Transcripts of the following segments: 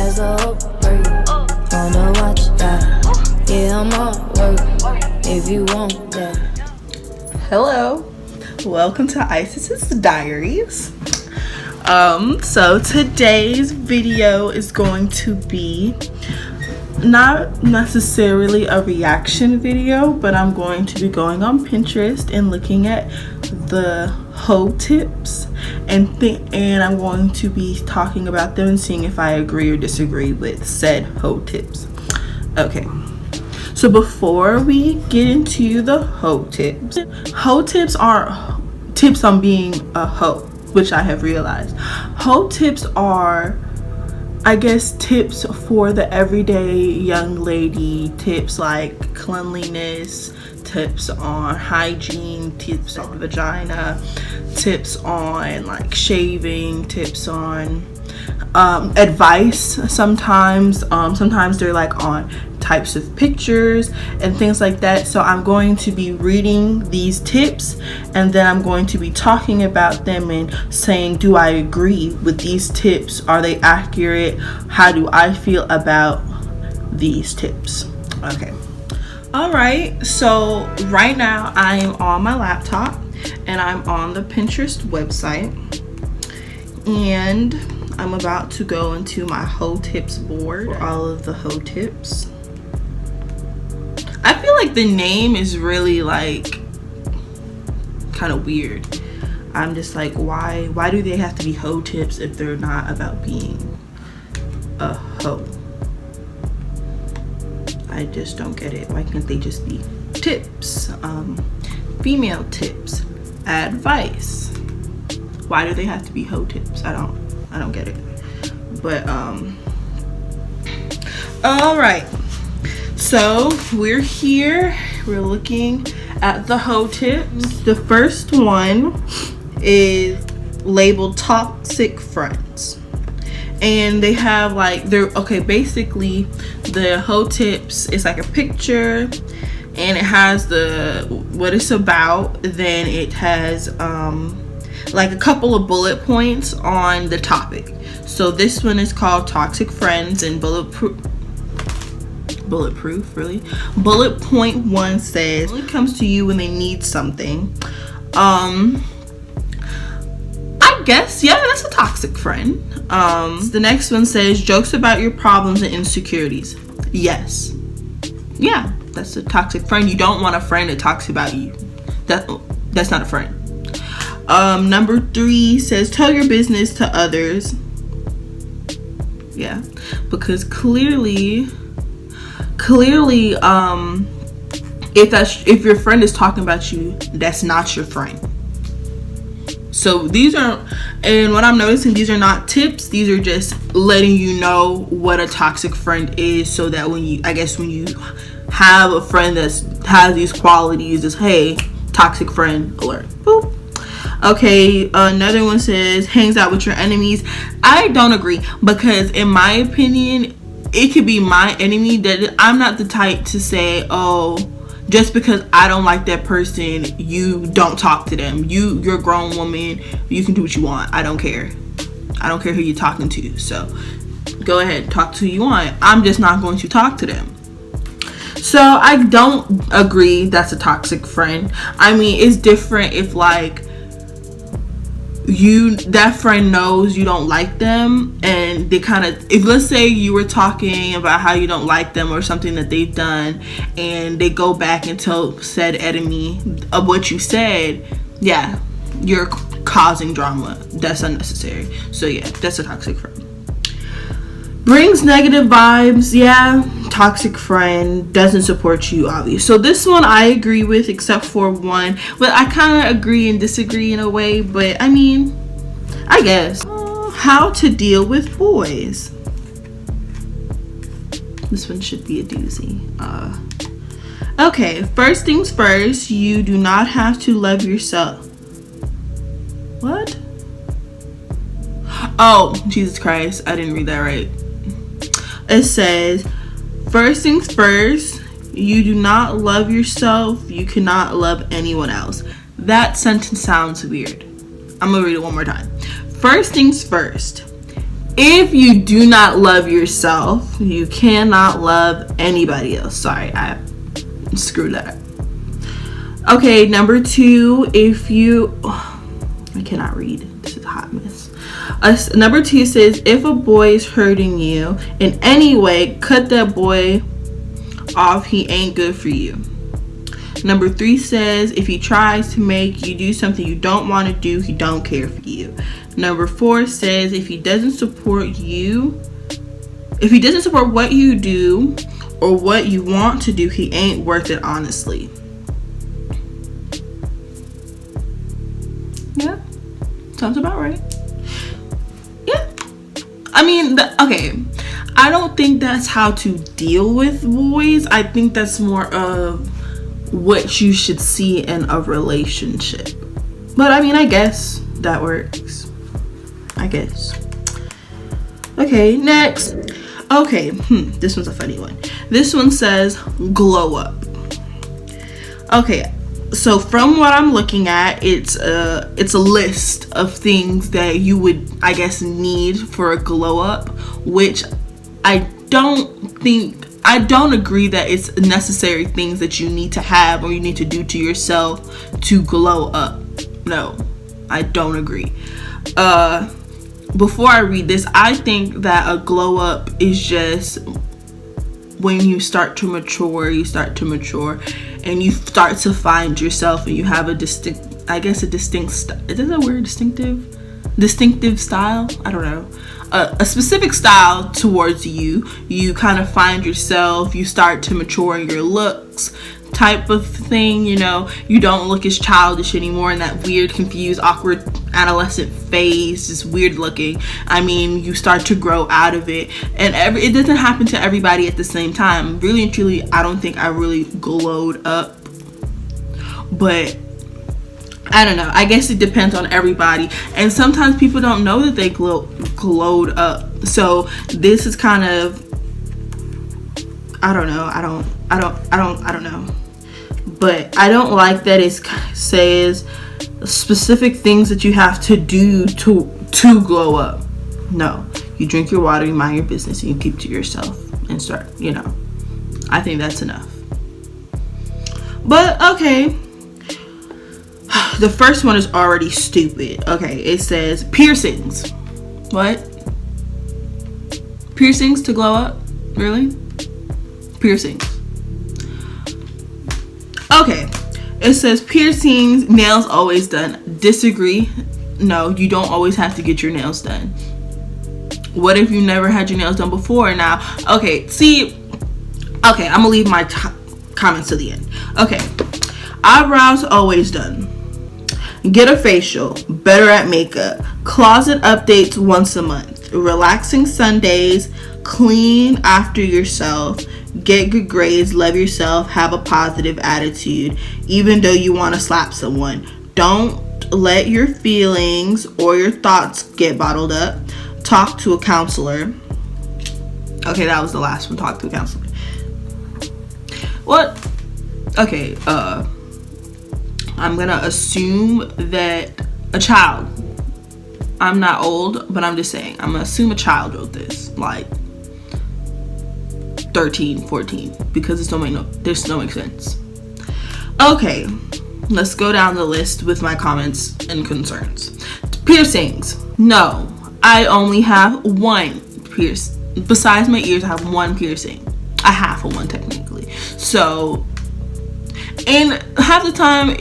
as a whole. Wanna watch that? Yeah, I'm on work. If you want that. Hello, welcome to Isis's Diaries. So today's video is going to be not necessarily a reaction video, but I'm going to be going on Pinterest and looking at the hoe tips and I'm going to be talking about them and seeing if I agree or disagree with said hoe tips. Okay, so before we get into the hoe tips are tips on being a hoe, which I have realized. Hoe tips are, I guess, tips for the everyday young lady. Tips like cleanliness, tips on hygiene, tips on vagina, tips on like shaving, tips on advice. Sometimes they're like on types of pictures and things like that. So I'm going to be reading these tips and then I'm going to be talking about them and saying, do I agree with these tips? Are they accurate? How do I feel about these tips? Okay. All right, so right now I am on my laptop and I'm on the Pinterest website and I'm about to go into my hoe tips board for all of the hoe tips. I feel like the name is really like kind of weird. I'm just like, why do they have to be hoe tips if they're not about being a hoe? I just don't get it. Why can't they just be tips? Female tips, advice. Why do they have to be hoe tips? I don't get it. But all right, so we're here, we're looking at the hoe tips. The first one is labeled toxic friends, and they have like, basically the hoe tips is like a picture and it has what it's about, then it has like a couple of bullet points on the topic. So this one is called Toxic Friends, and bullet point 1 says, when it comes to you when they need something, I guess, yeah, that's a toxic friend. The next one says, jokes about your problems and insecurities. Yes, yeah, that's a toxic friend. You don't want a friend that talks about you. That's not a friend. Number 3 says, tell your business to others. Yeah, because clearly, if your friend is talking about you, that's not your friend. So these are, and what I'm noticing, these are not tips. These are just letting you know what a toxic friend is, so that when you have a friend that has these qualities, is, hey, toxic friend alert. Boop. Okay, another one says, hangs out with your enemies. I don't agree, because in my opinion, it could be my enemy. That I'm not the type to say, oh, just because I don't like that person, you don't talk to them. You're a grown woman, you can do what you want. I don't care who you're talking to, so go ahead, talk to who you want. I'm just not going to talk to them. So I don't agree that's a toxic friend. I mean, it's different if like that friend knows you don't like them, and they kind of, if let's say you were talking about how you don't like them or something that they've done, and they go back and tell said enemy of what you said, yeah, you're causing drama. That's unnecessary. So yeah, that's a toxic friend. Brings negative vibes. Yeah, toxic friend, doesn't support you, obviously. So this one I agree with, except for one, but I kind of agree and disagree in a way. But I mean, I guess. How to deal with boys. This one should be a doozy. Okay, first things first, you do not have to love yourself. What? Oh, Jesus Christ, I didn't read that right. It says, first things first, you do not love yourself, you cannot love anyone else. That sentence sounds weird. I'm gonna read it one more time. First things first, If you do not love yourself, you cannot love anybody else. Sorry, I screwed that up. Okay, number 2, if you... I cannot read. This is a hot mess. Number 2 says, if a boy is hurting you in any way, cut that boy off. He ain't good for you. Number 3 says, if he tries to make you do something you don't want to do, he don't care for you. Number 4 says, if he doesn't support what you do or what you want to do, he ain't worth it, honestly. Yeah, sounds about right. Yeah. I mean, okay. I don't think that's how to deal with boys. I think that's more of what you should see in a relationship. But I mean, I guess that works. I guess. Okay, next. Okay, this one's a funny one. This one says glow up. Okay, so from what I'm looking at, it's a list of things that you would, I guess, need for a glow up, which I don't agree that it's necessary things that you need to have or you need to do to yourself to glow up. No, I don't agree. Before I read this, I think that a glow up is just when you start to mature, and you start to find yourself, and you have a distinct, is that a word, distinctive style? I don't know. A specific style towards you. You kind of find yourself, you start to mature in your looks type of thing, you know. You don't look as childish anymore in that weird, confused, awkward adolescent phase, just weird looking. I mean, you start to grow out of it, and it doesn't happen to everybody at the same time. Really and truly, I don't think I really glowed up, but I don't know. I guess it depends on everybody, and sometimes people don't know that they glowed up. So this is kind of, I don't know. I don't know. But I don't like that it says specific things that you have to do to glow up. No, you drink your water, you mind your business, and you keep to yourself and start, you know. I think that's enough. But okay. The first one is already stupid. Okay, it says piercings. What? Piercings to glow up? Really? Piercings. Okay, it says piercings, nails always done. Disagree. No, you don't always have to get your nails done. What if you never had your nails done before? Now, okay, I'm gonna leave my comments to the end. Okay, eyebrows always done. Get a facial, better at makeup. Closet updates once a month. Relaxing Sundays. Clean after yourself. Get good grades. Love yourself. Have a positive attitude, even though you want to slap someone. Don't let your feelings or your thoughts get bottled up. Talk to a counselor. Okay, that was the last one. Talk to a counselor. What? Okay, I'm gonna assume that a child, I'm not old, but I'm just saying, I'm gonna assume a child wrote this, like 13, 14, because this don't make sense. Okay, let's go down the list with my comments and concerns. Piercings. No, I only have one pierce. Besides my ears, I have one piercing. A half of one technically. So, and half the time,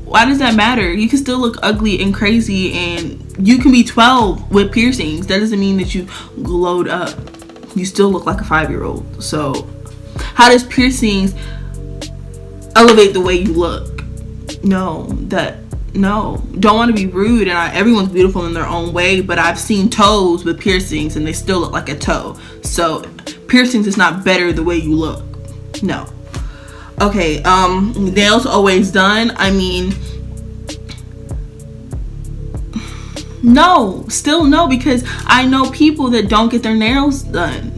why does that matter? You can still look ugly and crazy, and you can be 12 with piercings. That doesn't mean that you glowed up. You still look like a 5-year-old. So how does piercings elevate the way you look? No, don't want to be rude, and everyone's beautiful in their own way, but I've seen toes with piercings and they still look like a toe. So piercings is not better the way you look. No. Okay, nails always done. I mean, no, still no, because I know people that don't get their nails done.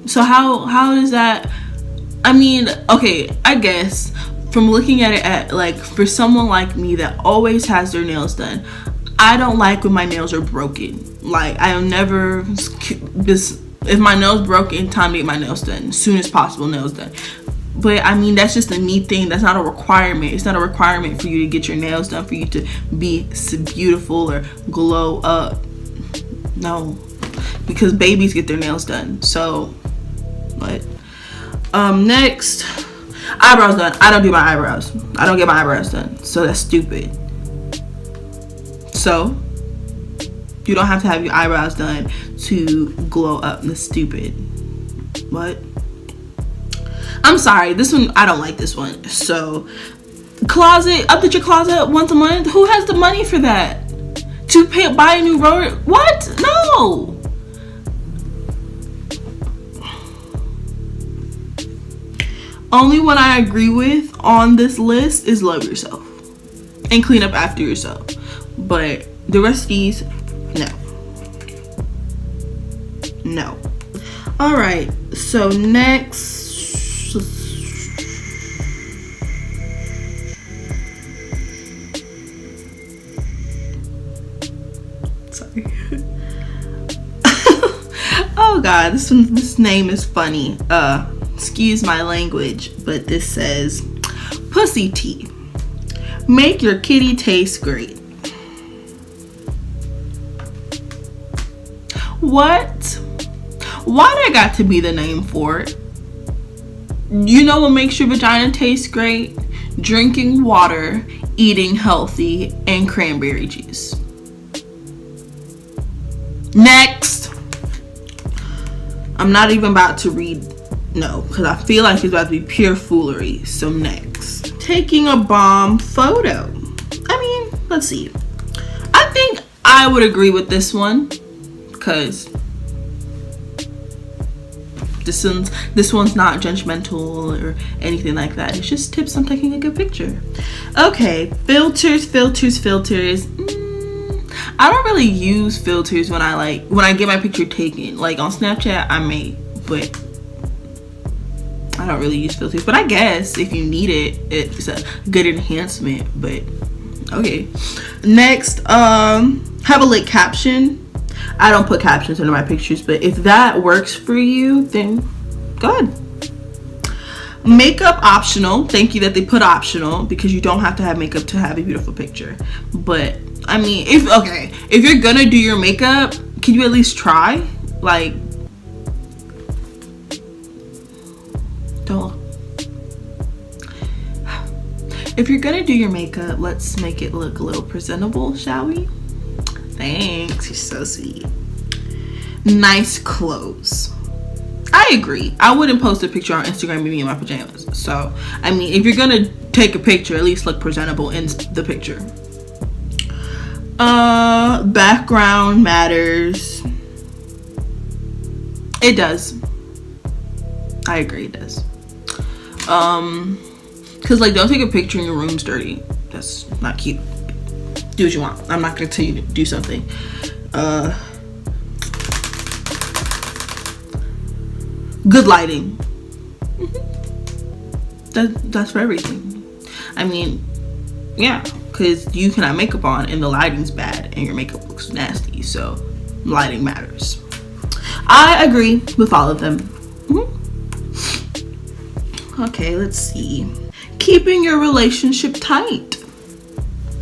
So how does that, I mean, okay, I guess from looking at it at like, for someone like me that always has their nails done, I don't like when my nails are broken. Like, I'll never just, if my nails broken, time to get my nails done as soon as possible. Nails done. But I mean, that's just a me thing. That's not a requirement. It's not a requirement for you to get your nails done, for you to be beautiful or glow up. No, because babies get their nails done. So what? Next, eyebrows done. I don't do my eyebrows. I don't get my eyebrows done. So that's stupid. So you don't have to have your eyebrows done to glow up. That's stupid. What? I'm sorry, this one, I don't like this one. So, closet, update your closet once a month. Who has the money for that? To buy a new roller? What? No. Only one I agree with on this list is love yourself and clean up after yourself. But the rest of these, no. No. All right, so next. Sorry. Oh God, this name is funny. Excuse my language, but this says pussy tea. Make your kitty taste great. What? Why that got to be the name for it? You know what makes your vagina taste great? Drinking water, eating healthy, and cranberry juice. Next. I'm not even about to read, no, because I feel like it's about to be pure foolery. So next. Taking a bomb photo. I mean, let's see. I think I would agree with this one, because this one's not judgmental or anything like that. It's just tips on taking a good picture. Okay, filters. I don't really use filters when I get my picture taken. Like on Snapchat, I may, but I don't really use filters. But I guess if you need it, it's a good enhancement. But okay. Next, have a lit caption. I don't put captions under my pictures, but if that works for you, then go ahead. Makeup optional. Thank you that they put optional, because you don't have to have makeup to have a beautiful picture. But I mean, if you're gonna do your makeup, can you at least try? Like, don't. If you're gonna do your makeup, let's make it look a little presentable, shall we? Thanks, you're so sweet. Nice clothes. I agree. I wouldn't post a picture on Instagram of me in my pajamas. So, I mean, if you're gonna take a picture, at least look presentable in the picture. Background matters. It does. I agree, it does. Cause like, don't take a picture and your room's dirty. That's not cute. Do what you want. I'm not gonna tell you to do something. Good lighting. That's for everything. I mean, yeah, because you can have makeup on and the lighting's bad and your makeup looks nasty. So lighting matters. I agree with all of them. Okay, let's see. Keeping your relationship tight.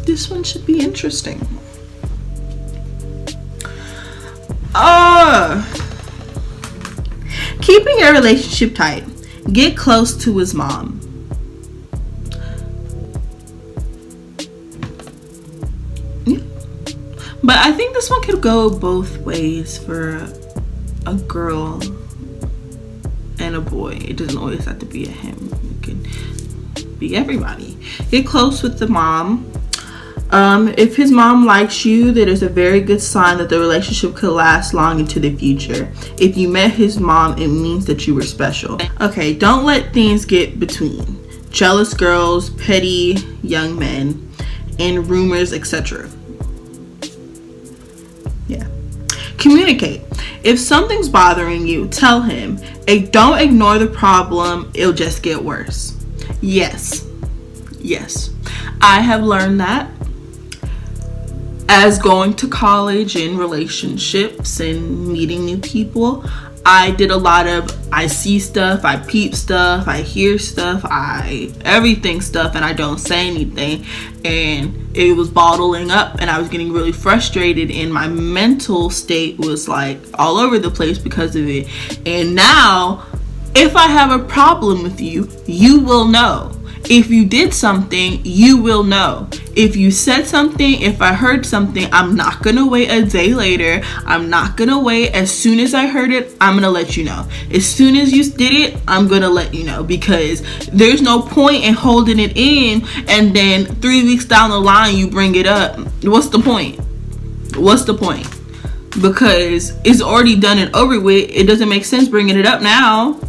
This one should be interesting. Keeping your relationship tight. Get close to his mom. Yeah. But I think this one could go both ways for a girl and a boy. It doesn't always have to be a him. It could be everybody. Get close with the mom. If his mom likes you, that is a very good sign that the relationship could last long into the future. If you met his mom, it means that you were special. Okay, don't let things get between jealous girls, petty young men, and rumors, etc. Yeah. Communicate. If something's bothering you, tell him. Don't ignore the problem. It'll just get worse. Yes. I have learned that as going to college and relationships and meeting new people, I did a lot of I see stuff, I peep stuff, I hear stuff, everything stuff, and I don't say anything. And it was bottling up, and I was getting really frustrated, and my mental state was like all over the place because of it. And now, if I have a problem with you, you will know. If you did something, you will know. If you said something, if I heard something, I'm not gonna wait a day later. I'm not gonna wait. As soon as I heard it, I'm gonna let you know. As soon as you did it, I'm gonna let you know, because there's no point in holding it in and then 3 weeks down the line you bring it up. What's the point? What's the point? Because it's already done and over with. It doesn't make sense bringing it up now.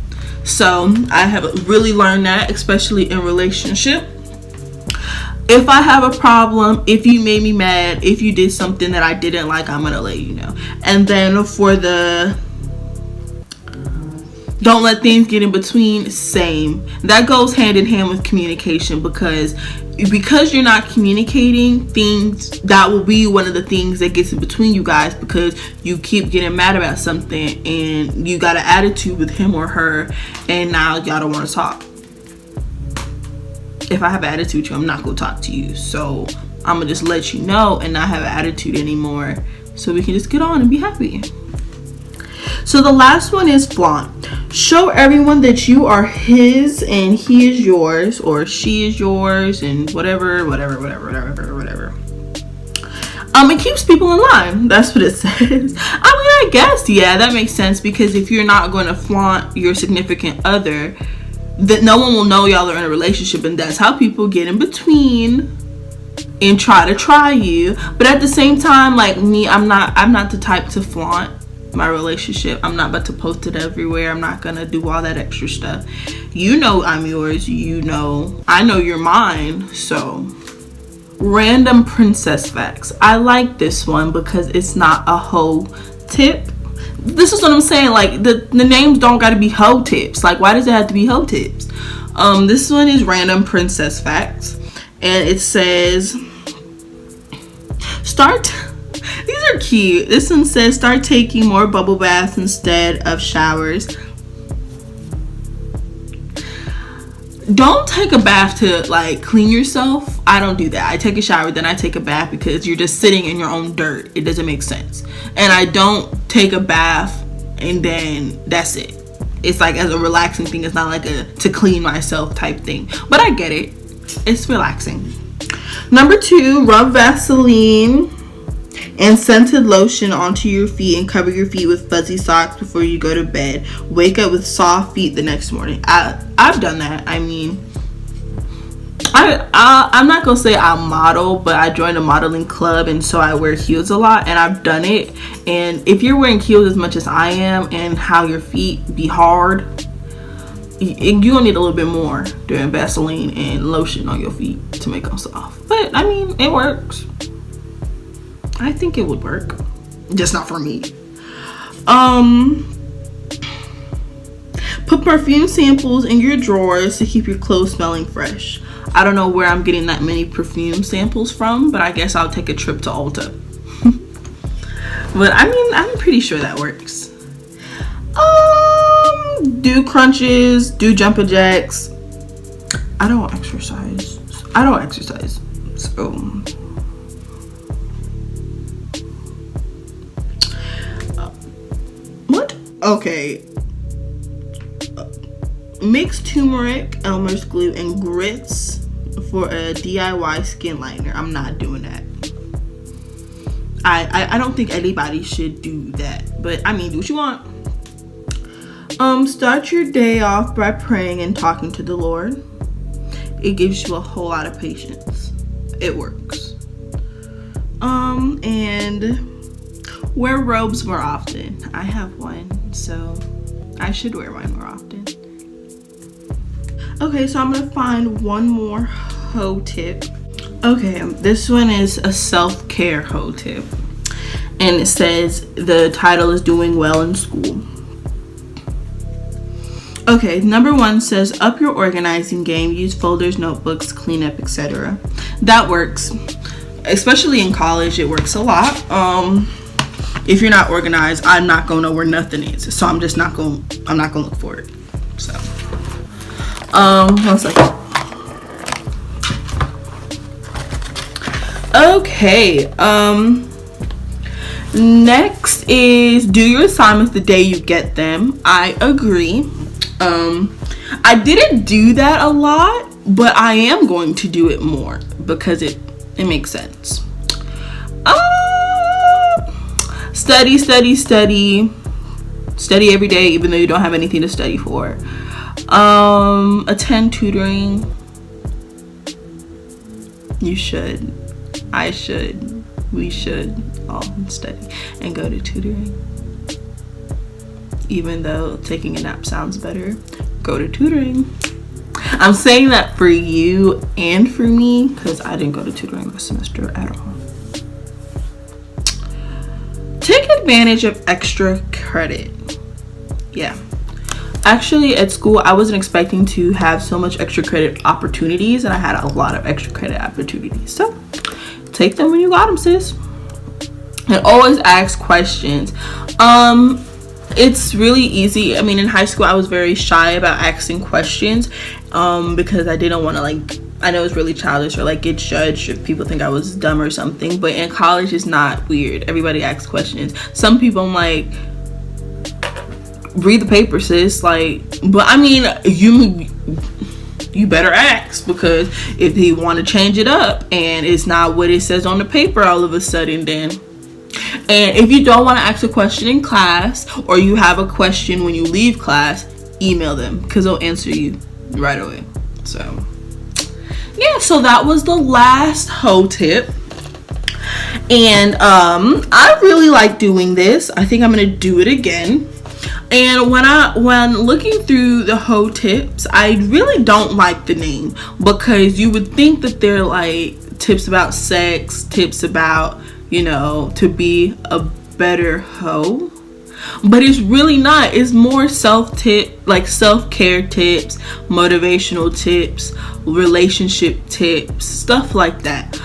So I have really learned that, especially in relationship. If I have a problem, if you made me mad, if you did something that I didn't like, I'm gonna let you know. And then for the don't let things get in between, same. That goes hand in hand with communication, because you're not communicating things, that will be one of the things that gets in between you guys, because you keep getting mad about something and you got an attitude with him or her, and now y'all don't want to talk. If I have an attitude with you, I'm not gonna talk to you, so I'm gonna just let you know and not have an attitude anymore, so we can just get on and be happy. So the last one is flaunt. Show everyone that you are his and he is yours, or she is yours, and whatever. It keeps people in line. That's what it says. I guess, yeah, that makes sense, because if you're not going to flaunt your significant other, then no one will know y'all are in a relationship, and that's how people get in between and try you. But at the same time, like me, I'm not the type to flaunt my relationship. I'm not about to post it everywhere. I'm not gonna do all that extra stuff. You know I'm yours. You know I know you're mine. So random princess facts. I like this one because it's not a hoe tip. This is what I'm saying. Like the names don't gotta be hoe tips. Like, why does it have to be hoe tips? This one is random princess facts, and it says these are cute. This one says start taking more bubble baths instead of showers. Don't take a bath to like clean yourself. I don't do that. I take a shower, then I take a bath, because you're just sitting in your own dirt. It doesn't make sense. And I don't take a bath and then that's it. It's like as a relaxing thing. It's not like a to clean myself type thing. But I get it. It's relaxing. Number 2, rub Vaseline and scented lotion onto your feet and cover your feet with fuzzy socks before you go to bed. Wake up with soft feet the next morning. I've done that. I mean, I'm not gonna say I model, but I joined a modeling club, and so I wear heels a lot, and I've done it. And if you're wearing heels as much as I am, and how your feet be hard, you're gonna need a little bit more doing Vaseline and lotion on your feet to make them soft. But I mean, it works. I think it would work, just not for me. Put perfume samples in your drawers to keep your clothes smelling fresh. I don't know where I'm getting that many perfume samples from, but I guess I'll take a trip to Ulta. But I mean, I'm pretty sure that works. Do crunches, do jumping jacks. I don't exercise, so what? Okay. Mix turmeric, Elmer's glue, and grits for a DIY skin lightener. I'm not doing that. I don't think anybody should do that, but I mean, do what you want. Start your day off by praying and talking to the Lord. It gives you a whole lot of patience. It works. And wear robes more often. I have one, so I should wear mine more often. Okay, so I'm gonna find one more hoe tip. Okay, this one is a self-care hoe tip, and it says the title is doing well in school. Okay, number 1 says up your organizing game. Use folders, notebooks, cleanup, etc. That works. especially in college, it works a lot. If you're not organized, I'm not gonna know where nothing is, so I'm not gonna look for it. So 1 second. Okay, next is do your assignments the day you get them. I agree. I didn't do that a lot, but I am going to do it more because it makes sense. Study every day, even though you don't have anything to study for. Attend tutoring. You should. I should. We should all study and go to tutoring. Even though taking a nap sounds better, go to tutoring. I'm saying that for you and for me because I didn't go to tutoring this semester at all. Take advantage of extra credit. Yeah. Actually, at school, I wasn't expecting to have so much extra credit opportunities, and I had a lot of extra credit opportunities. So, take them when you got them, sis. And always ask questions. It's really easy. I mean, in high school, I was very shy about asking questions because I didn't want to, like, I know it's really childish or, like, get judged if people think I was dumb or something. But in college, it's not weird. Everybody asks questions. Some people, I'm like, read the paper, sis. Like, but I mean, you better ask, because if he want to change it up and it's not what it says on the paper all of a sudden, then. And if you don't want to ask a question in class, or you have a question when you leave class, email them because they'll answer you right away. So yeah, so that was the last hoe tip. And I really like doing this. I think I'm gonna do it again. And when looking through the hoe tips, I really don't like the name, because you would think that they're like tips about sex, tips about, you know, to be a better hoe. But it's really not. It's more self-care tips, motivational tips, relationship tips, stuff like that.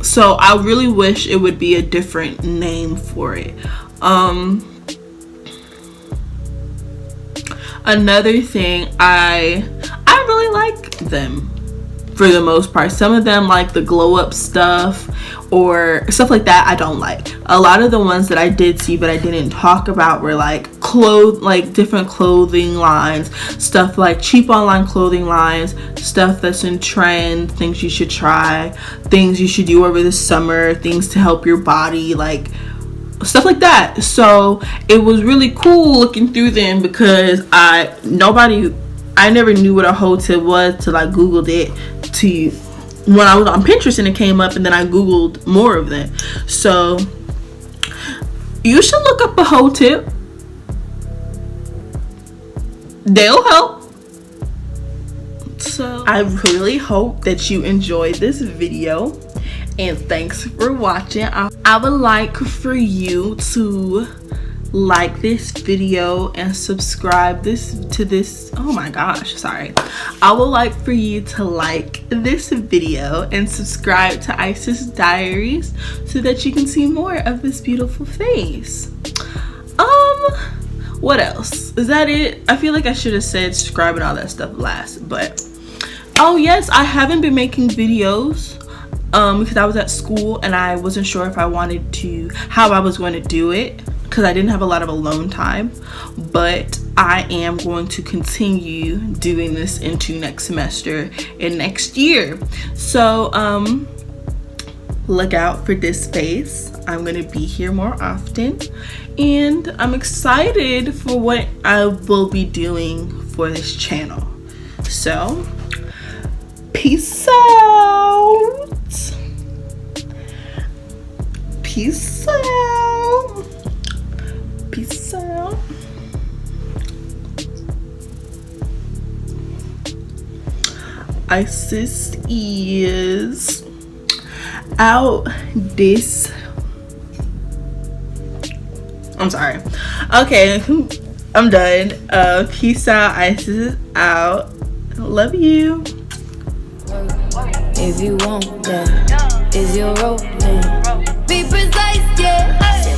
So I really wish it would be a different name for it. Another thing, I really like them for the most part. Some of them, like the glow up stuff or stuff like that, I don't like. A lot of the ones that I did see but I didn't talk about were like different clothing lines, stuff like cheap online clothing lines, stuff that's in trend, things you should try, things you should do over the summer, things to help your body, like stuff like that. So it was really cool looking through them, because I never knew what a hoe tip was till I googled it when I was on Pinterest, and it came up, and then I googled more of them. So you should look up a hoe tip. They'll help. So I really hope that you enjoyed this video, and thanks for watching. I would like for you to like this video and subscribe to this. Oh my gosh, sorry. I would like for you to like this video and subscribe to Isis Diaries so that you can see more of this beautiful face. What else? Is that it? I feel like I should have said subscribe and all that stuff last, but oh yes, I haven't been making videos because I was at school and I wasn't sure if I wanted to, how I was going to do it, because I didn't have a lot of alone time. But I am going to continue doing this into next semester and next year. So look out for this space. I'm going to be here more often, and I'm excited for what I will be doing for this channel. So peace out. Peace out. Peace out. Isis is out this. I'm sorry. Okay, I'm done. Peace out. Isis is out. Love you. If you want that. is your rolling? Be precise, yeah.